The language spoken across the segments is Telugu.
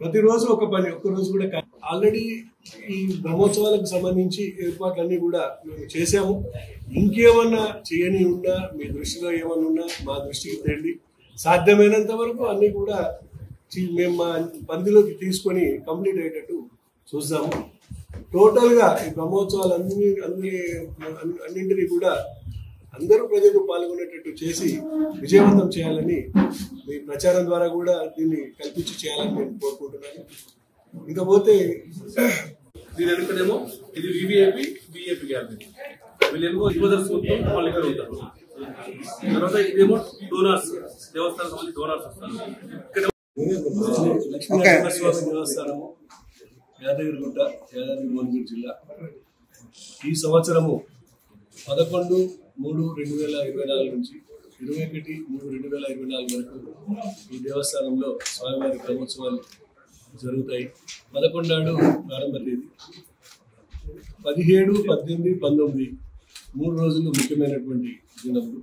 ప్రతిరోజు ఒక పని, ఒక్కరోజు కూడా ఆల్రెడీ ఈ బ్రహ్మోత్సవాలకు సంబంధించి ఏర్పాట్లన్నీ కూడా మేము చేశాము. ఇంకేమన్నా చేయని ఉన్నా, మీ దృష్టిలో ఏమన్నా ఉన్నా మా దృష్టికి తేండి. సాధ్యమైనంత వరకు అన్ని కూడా మేము మా పరిధిలోకి తీసుకొని కంప్లీట్ అయ్యేటట్టు చూద్దాము. టోటల్గా ఈ బ్రహ్మోత్సవాలు అన్నింటినీ కూడా అందరూ ప్రజలు పాల్గొనేటట్టు చేసి విజయవంతం చేయాలని మీ ప్రచారం ద్వారా కూడా దీన్ని కల్పించి చేయాలని నేను కోరుకుంటున్నాను. ఇంకపోతే దీని వెనుకనేమో ఇది వివిఐపి బిఏపి గ్యాలరీ, వీళ్ళేమో యూజర్స్ వాళ్ళు ఇక్కడ ఉంటారు. తర్వాత ఇదేమో డోనర్స్, దేవస్థానం సంబంధించి డోనర్స్ వస్తారు. ఇక్కడ లక్ష్మీనరసింహస్వామి దేవస్థానము, యాదగిరిగుట్ట, యాదాద్రి భువనగిరి జిల్లా. ఈ సంవత్సరము 11/3/2024 నుంచి 21/3/2024 వరకు ఈ దేవస్థానంలో స్వామివారి బ్రహ్మోత్సవాలు జరుగుతాయి. 11 నాడు ప్రారంభ తేదీ, 17, 18, 19 3 రోజులు ముఖ్యమైనటువంటి దినములు.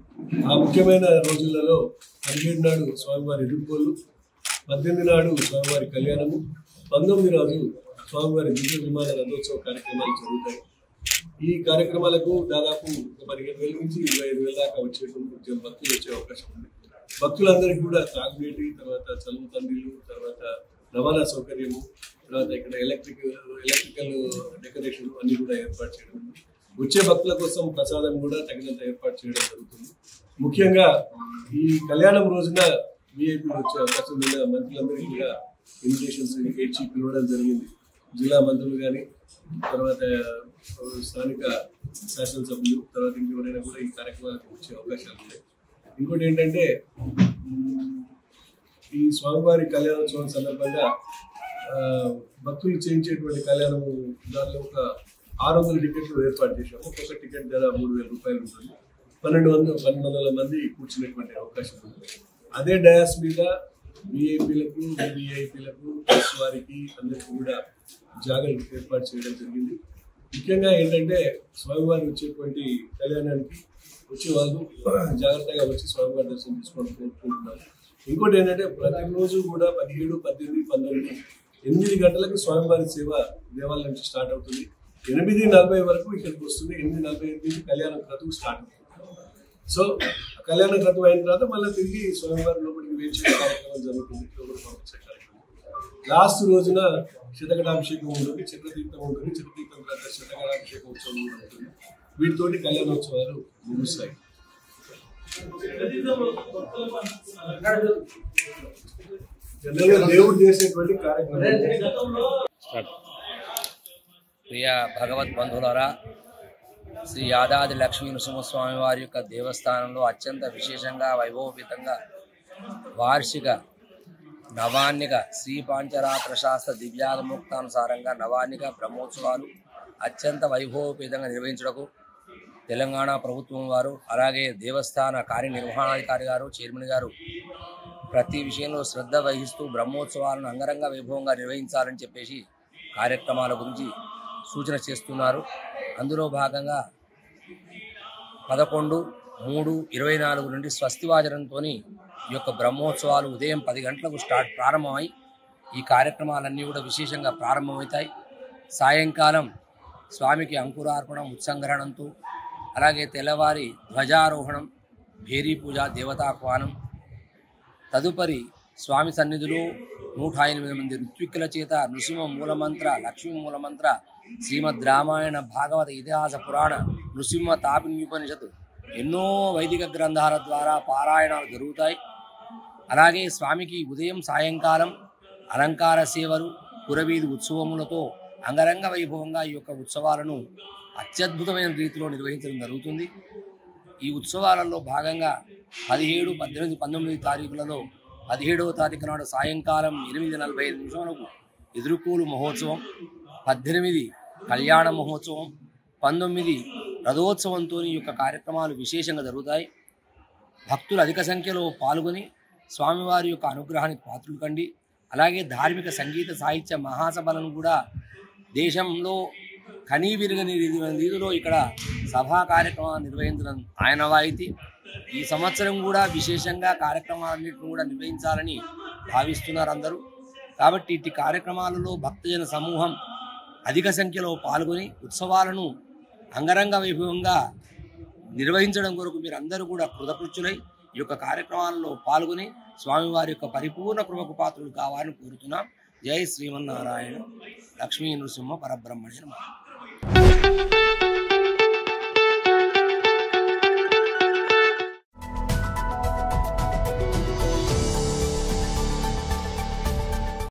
ఆ ముఖ్యమైన రోజులలో 17 నాడు స్వామివారి ఎదుర్కోలు, 18 నాడు స్వామివారి కళ్యాణము, 19 రోజు స్వామివారి దివ్య విమాన రథోత్సవ కార్యక్రమాలు జరుగుతాయి. ఈ కార్యక్రమాలకు దాదాపు 15,000 నుంచి 25,000 దాకా వచ్చేటువంటి భక్తులు వచ్చే అవకాశం ఉంది. భక్తులందరికీ కూడా తాగునీటి, తర్వాత చలువు తండ్రిలు, తర్వాత రవాణా సౌకర్యము, తర్వాత ఇక్కడ ఎలక్ట్రికల్ డెకరేషన్ అన్ని కూడా ఏర్పాటు చేయడం. వచ్చే భక్తుల కోసం ప్రసాదం కూడా తగినంత ఏర్పాటు చేయడం జరుగుతుంది. ముఖ్యంగా ఈ కళ్యాణం రోజున విఐపీలు వచ్చే అవకాశం ఉన్న మంత్రులందరికీ కూడా ఇన్విటేషన్స్ ఇచ్చి పిలవడం జరిగింది. జిల్లా మంత్రులు కానీ, తర్వాత స్థానిక శాసనసభ్యులు, తర్వాత ఇంకెవరైనా కూడా ఈ కార్యక్రమాలకు వచ్చే అవకాశాలు ఉన్నాయి. ఇంకోటి ఏంటంటే, ఈ స్వామివారి కళ్యాణోత్సవం సందర్భంగా భక్తులు చేయించేటువంటి కళ్యాణము దానిలో ఒక 600 టికెట్లు ఏర్పాటు చేశాము. ఒక్కొక్క టికెట్ ధర 3,000 రూపాయలు ఉంటుంది. 1,200 మంది కూర్చునేటువంటి అవకాశం ఉంది. అదే డయాస్ మీద విఐపీలకు, విఐపీలకు, వారికి అందరికీ కూడా జాగ్రత్త ఏర్పాటు చేయడం జరిగింది. ముఖ్యంగా ఏంటంటే, స్వామివారి వచ్చేటువంటి కళ్యాణానికి వచ్చే వాళ్ళు జాగ్రత్తగా వచ్చి స్వామివారి దర్శనం చేసుకోవడం కోరుకుంటున్నాను. ఇంకోటి ఏంటంటే, ప్రతిరోజు కూడా 17, 18, 19 8 గంటలకు స్వామివారి సేవ దేవాలయం నుంచి స్టార్ట్ అవుతుంది. 8:40 వరకు ఇక్కడికి వస్తుంది. 8:45 నుంచి కళ్యాణ క్రతువు స్టార్ట్ అవుతుంది. సో కళ్యాణ క్రతువు అయిన తర్వాత మళ్ళీ తిరిగి స్వామివారి లోపలికి వేయించే కార్యక్రమం జరుగుతుంది. లోపలికి పంపించే కార్యక్రమం. లాస్ట్ రోజున శతకటాభిషేకం ఉంటుంది, చక్రతీర్థం ఉంటుంది. చక్రతీర్థం తర్వాత శతకటాభిషేకం ఉత్సవం కూడా ఉంటుంది. వీటితోటి కళ్యాణోత్సవాలు ముగుస్తాయి. దేవుడు చేసేటువంటి కార్యక్రమం. ప్రియ భగవద్ బంధువులారా, శ్రీ యాదాద్రి లక్ష్మీ నరసింహస్వామి వారి యొక్క దేవస్థానంలో అత్యంత విశేషంగా వైభవపేతంగా వార్షిక నవాన్నిక శ్రీ పాంచరాత్ర శాస్త్ర దివ్యాగముక్తానుసారంగా నవాన్నిక బ్రహ్మోత్సవాలు అత్యంత వైభవపేతంగా నిర్వహించడకు తెలంగాణ ప్రభుత్వం వారు, అలాగే దేవస్థాన కార్యనిర్వహణాధికారి గారు, చైర్మన్ గారు ప్రతి విషయంలో శ్రద్ధ వహిస్తూ బ్రహ్మోత్సవాలను అంగరంగ వైభవంగా నిర్వహించాలని చెప్పేసి కార్యక్రమాల గురించి సూచన చేస్తున్నారు. అందులో భాగంగా 11/3/24 నుండి స్వస్తివాచనంతో ఈ యొక్క బ్రహ్మోత్సవాలు ఉదయం 10 గంటలకు ప్రారంభమై ఈ కార్యక్రమాలన్నీ కూడా విశేషంగా ప్రారంభమవుతాయి. సాయంకాలం స్వామికి అంకురార్పణం, ఉత్సంగ్రహణంతో, అలాగే తెల్లవారి ధ్వజారోహణం, భేరీ పూజ, దేవతాహ్వానం, తదుపరి స్వామి సన్నిధిలో 108 మంది ఋత్విక్కుల చేత నృసింహ మూలమంత్ర, లక్ష్మీ మూలమంత్ర, శ్రీమద్ రామాయణ, భాగవత, ఇతిహాస, పురాణ, నృసింహ తాపిన్యుపనిషత్తు ఎన్నో వైదిక గ్రంథాల ద్వారా పారాయణాలు జరుగుతాయి. అలాగే స్వామికి ఉదయం సాయంకాలం అలంకార సేవలు, పురవీధి ఉత్సవములతో అంగరంగ వైభవంగా ఈ యొక్క ఉత్సవాలను అత్యద్భుతమైన రీతిలో నిర్వహించడం జరుగుతుంది. ఈ ఉత్సవాలలో భాగంగా 17, 18, 19 తారీఖులలో 17వ తారీఖు నాడు సాయంకాలం 8:45 ఎదుర్కోలు మహోత్సవం, 18 కళ్యాణ మహోత్సవం, 19 రథోత్సవంతో ఈ యొక్క కార్యక్రమాలు విశేషంగా జరుగుతాయి. భక్తులు అధిక సంఖ్యలో పాల్గొని స్వామివారి యొక్క అనుగ్రహానికి పాత్రలు కండి. అలాగే ధార్మిక సంగీత సాహిత్య మహాసభలను కూడా దేశంలో కనీవిరుగని రీతిలో ఇక్కడ సభా కార్యక్రమాలు నిర్వహించడం ఆయనవాయితీ. ఈ సంవత్సరం కూడా విశేషంగా కార్యక్రమాలన్నింటిని కూడా నిర్వహించాలని భావిస్తున్నారు అందరూ. కాబట్టి ఇట్టి కార్యక్రమాలలో భక్తజన సమూహం అధిక సంఖ్యలో పాల్గొని ఉత్సవాలను అంగరంగ వైభవంగా నిర్వహించడం కొరకు మీరు అందరూ కూడా కృతకృత్యులై ఈ యొక్క కార్యక్రమాలలో పాల్గొని స్వామివారి యొక్క పరిపూర్ణ కృపకు పాత్రులు కావాలని కోరుతున్నాం. జై శ్రీమన్నారాయణ. లక్ష్మీ నృసింహ పరబ్రహ్మణ్య నమః.